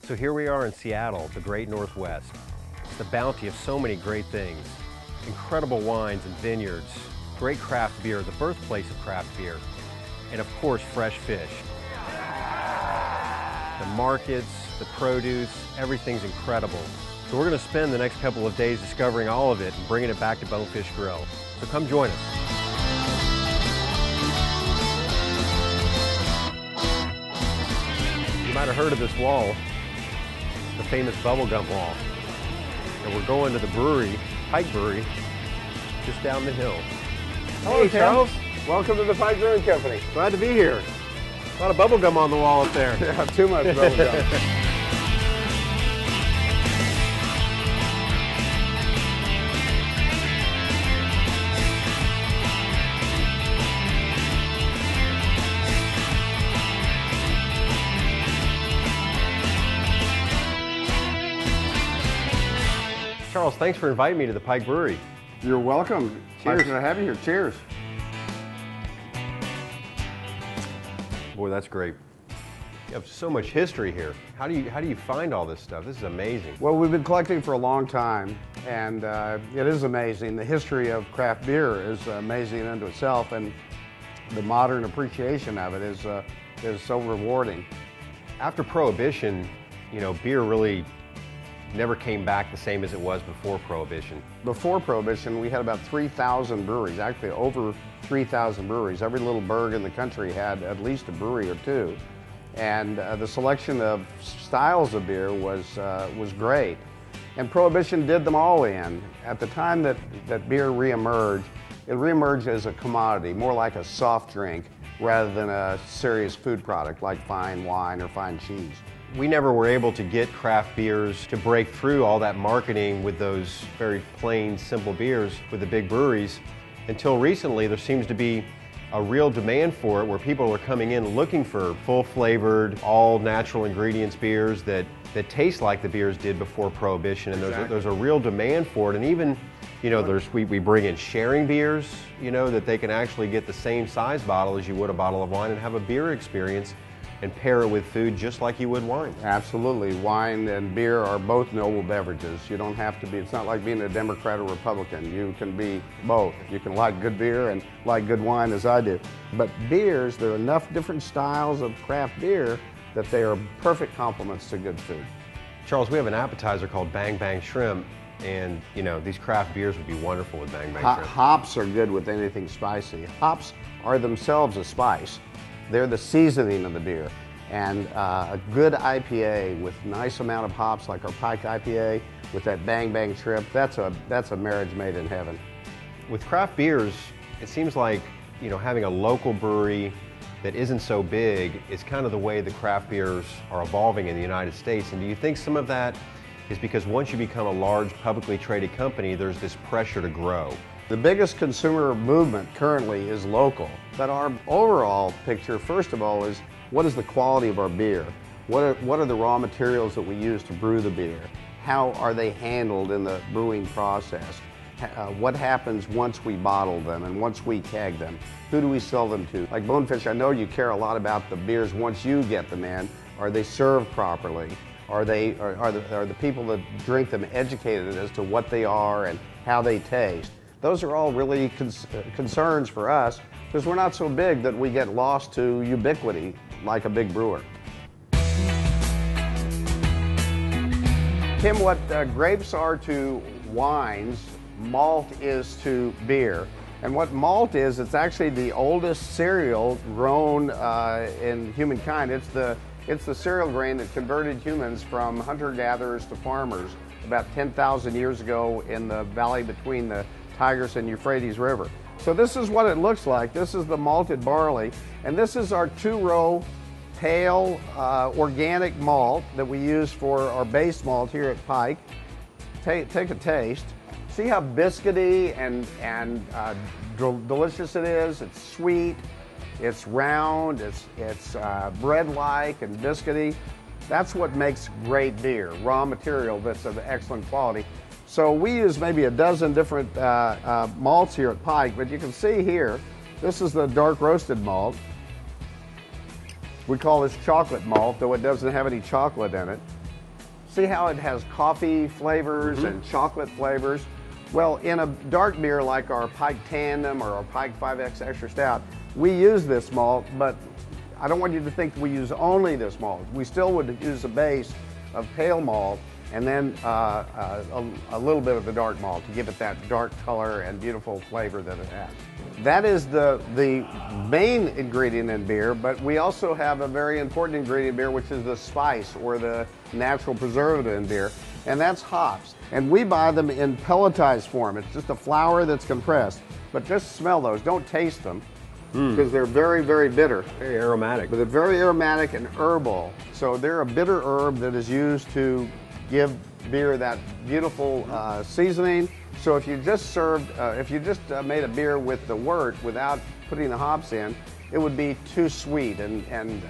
So here we are in Seattle, the great Northwest. It's the bounty of so many great things. Incredible wines and vineyards, great craft beer, the birthplace of craft beer, and of course, fresh fish. The markets, the produce, everything's incredible. So we're going to spend the next couple of days discovering all of it and bringing it back to Bonefish Grill. So come join us. You might have heard of this wall, the famous bubblegum wall. And we're going to the brewery, Pike Brewery, just down the hill. Hello, Hey, Charles. Welcome to the Pike Brewing Company. Glad to be here. A lot of bubblegum on the wall up there. Yeah, too much bubblegum. Charles, thanks for inviting me to the Pike Brewery. You're welcome. Cheers. Pleasure to have you here. Cheers. Boy, that's great. You have so much history here. How do you find all this stuff? This is amazing. Well, we've been collecting for a long time, and it is amazing. The history of craft beer is amazing unto itself, and the modern appreciation of it is so rewarding. After Prohibition, you know, beer really never came back the same as it was before Prohibition. Before Prohibition, we had about 3,000 breweries, actually over 3,000 breweries. Every little burg in the country had at least a brewery or two. And the selection of styles of beer was great. And Prohibition did them all in. At the time that beer reemerged, it reemerged as a commodity, more like a soft drink rather than a serious food product like fine wine or fine cheese. We never were able to get craft beers to break through all that marketing with those very plain, simple beers with the big breweries until recently. There seems to be a real demand for it where people are coming in looking for full-flavored, all-natural ingredients beers that taste like the beers did before Prohibition. And there's a real demand for it. And even, you know, we bring in sharing beers, you know, that they can actually get the same size bottle as you would a bottle of wine and have a beer experience and pair it with food just like you would wine. Absolutely. Wine and beer are both noble beverages. You don't have to be, it's not like being a Democrat or Republican. You can be both. You can like good beer and like good wine as I do. But beers, there are enough different styles of craft beer that they are perfect complements to good food. Charles, we have an appetizer called Bang Bang Shrimp, and you know, these craft beers would be wonderful with Bang Bang Shrimp. Hops are good with anything spicy. Hops are themselves a spice. They're the seasoning of the beer. And a good IPA with nice amount of hops like our Pike IPA with that Bang Bang Shrimp, that's a marriage made in heaven. With craft beers, it seems like, you know, having a local brewery that isn't so big is kind of the way the craft beers are evolving in the United States. And do you think some of that is because once you become a large publicly traded company, there's this pressure to grow? The biggest consumer movement currently is local, but our overall picture, first of all, is what is the quality of our beer? What are the raw materials that we use to brew the beer? How are they handled in the brewing process? What happens once we bottle them and once we keg them? Who do we sell them to? Like Bonefish, I know you care a lot about the beers once you get them in. Are they served properly? Are the people that drink them educated as to what they are and how they taste? Those are all really concerns for us because we're not so big that we get lost to ubiquity like a big brewer. Tim, what grapes are to wines, malt is to beer. And what malt is, it's actually the oldest cereal grown in humankind. It's the cereal grain that converted humans from hunter-gatherers to farmers about 10,000 years ago in the valley between the Tigris and Euphrates River. So this is what it looks like. This is the malted barley, and this is our two-row pale organic malt that we use for our base malt here at Pike. Take a taste. See how biscuity and delicious it is. It's sweet, it's round, it's bread-like and biscuity. That's what makes great beer, raw material that's of excellent quality. So we use maybe a dozen different malts here at Pike, but you can see here, this is the dark roasted malt. We call this chocolate malt, though it doesn't have any chocolate in it. See how it has coffee flavors and chocolate flavors? Well, in a dark beer like our Pike Tandem or our Pike 5X Extra Stout, we use this malt, but I don't want you to think we use only this malt. We still would use a base of pale malt and then a little bit of the dark malt to give it that dark color and beautiful flavor that it has. That is the main ingredient in beer, but we also have a very important ingredient in beer, which is the spice or the natural preservative in beer, and that's hops. And we buy them in pelletized form. It's just a flour that's compressed. But just smell those, don't taste them, because they're very, very bitter. Very aromatic. But they're very aromatic and herbal. So they're a bitter herb that is used to give beer that beautiful seasoning. So if you just made a beer with the wort without putting the hops in, it would be too sweet and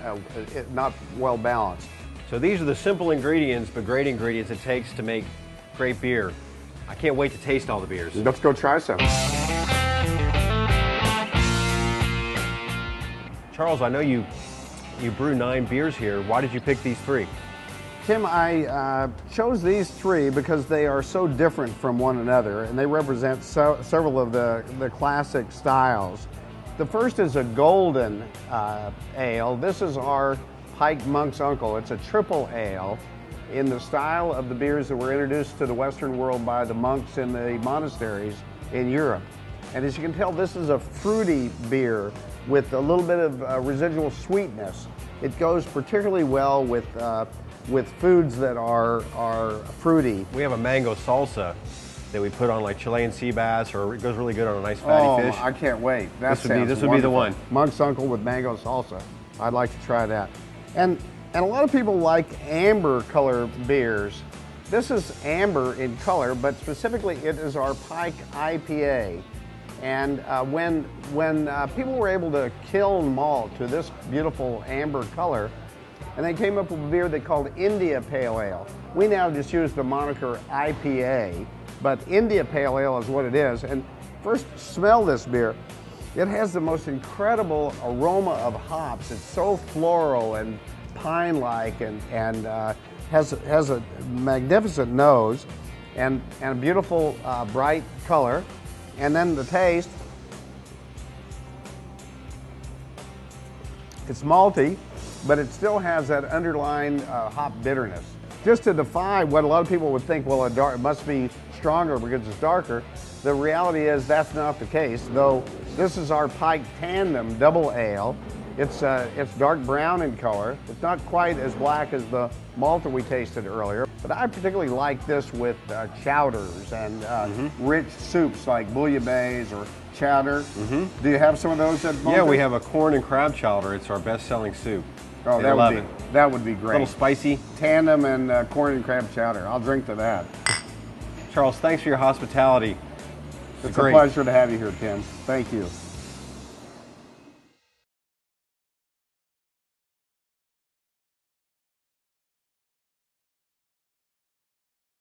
not well balanced. So these are the simple ingredients, but great ingredients it takes to make great beer. I can't wait to taste all the beers. Let's go try some. Charles, I know you brew 9 beers here. Why did you pick these 3? Tim, I chose these 3 because they are so different from one another, and they represent several of the classic styles. The first is a golden ale. This is our Pike Monk's Uncle. It's a triple ale in the style of the beers that were introduced to the Western world by the monks in the monasteries in Europe. And as you can tell, this is a fruity beer with a little bit of residual sweetness. It goes particularly well with foods that are fruity. We have a mango salsa that we put on like Chilean sea bass, or it goes really good on a nice fatty fish. I can't wait. This would be the one. Monk's Uncle with mango salsa. I'd like to try that. And a lot of people like amber color beers. This is amber in color, but specifically it is our Pike IPA. And when people were able to kiln malt to this beautiful amber color, and they came up with a beer they called India Pale Ale. We now just use the moniker IPA, but India Pale Ale is what it is. And first, smell this beer. It has the most incredible aroma of hops. It's so floral and pine-like, and has a magnificent nose and a beautiful bright color. And then the taste, it's malty, but it still has that underlying hop bitterness. Just to defy what a lot of people would think, well, it must be stronger because it's darker. The reality is that's not the case, though this is our Pike Tandem Double Ale. It's dark brown in color. It's not quite as black as the malt that we tasted earlier, but I particularly like this with chowders and rich soups like bouillabaisse or chowder. Do you have some of those at Bonefish? Yeah, we have a corn and crab chowder. It's our best-selling soup. Oh, that would be great. A little spicy. Tandem and corn and crab chowder. I'll drink to that. Charles, thanks for your hospitality. It's a pleasure to have you here, Tim. Thank you.